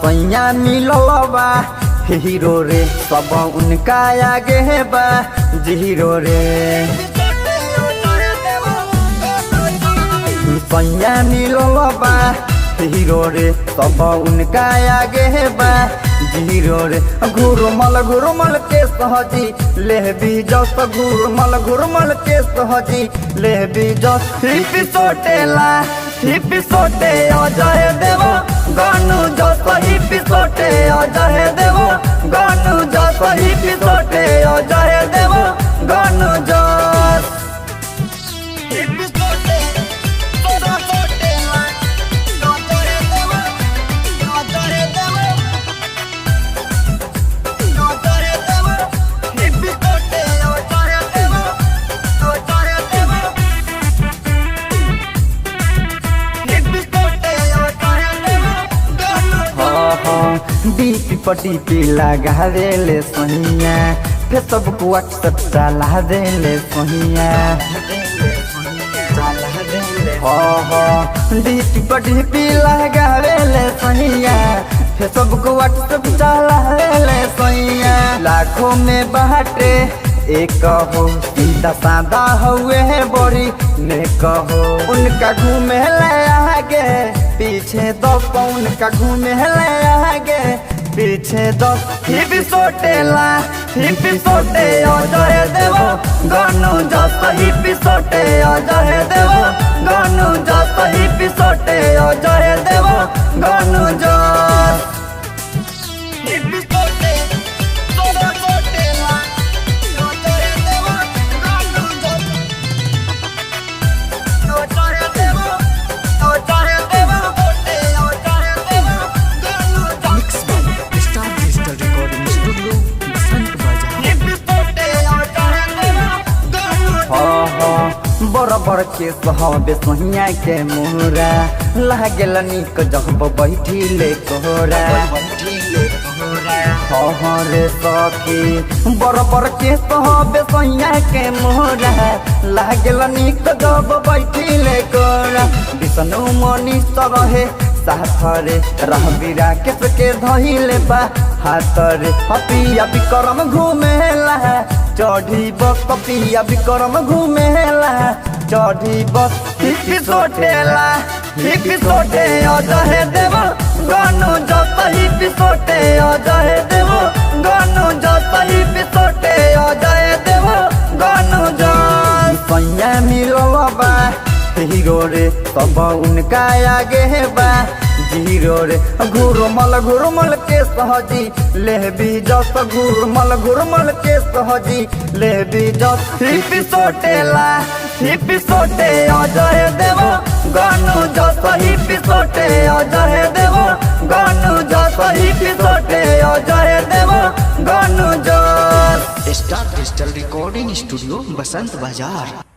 सैया मिलवा हीरो रे सब उनका आगे बा जीरो रे। सैया मिलवा हीरो रे सब उनका आगे बा जीरो रे। घुरमल के सहजी ले भी जस घुरमल के सहजी ले भी जस हिपी सोटे अजय देव गानू जस हिपी सोटे अजय देव गानू जस हिपी सोटे अजय देव गानू जस हिपी सोटे डीपी पटीपी लगा देले सोहिया फेसबुक व्हाट्सएप चला देले सोहिया। डीपी पटीपी लगा देले सोहिया फेसबुक व्हाट्सएप चला देले सोहिया। लाखों में बाटे एक हो सीधा सादा हुए बड़ी ने कहो उनका घूमे ले आगे पीछे दो उनका घूमे ले आगे पीछे दो हिपी सोटे अजय देव गानू जस हिपी सोटे अजय देव गानू जस हिपी सोटे अजय देव गानू जस हिपी सोटे बराबर के सहबे सोहिया के मोहरा लागेल निक जब बैठिले कोहरा। रे सखी बराबर के सहबे सोहिया के मोहरा लागेल निक जब बैठिले कोहरा। विष्णु मनीष रहे साथ रे रहबीरा के धइले बा हाथ रे। पिया विक्रम घूमेला चढ़ी बस पिया विक्रम घूमेला चढ़ी बस हिपी सोटे अजय देव गानू जस हिपी सोटे अजय देव गानू जस हिपी सोटे अजय देव गानू जस। सैया मिलवा हीरो रे सब उनका आगे बा जीरो रे। घुरमल के सहजी ले भी जस घुरमल के सहजी ले भी जस हिपी सोटे अजय देव गानू जस हिपी सोटे अजय देव गानू जस हिपी सोटे अजय देव गानू जस। स्टार डिजिटल रिकॉर्डिंग स्टूडियो बसंत बाजार।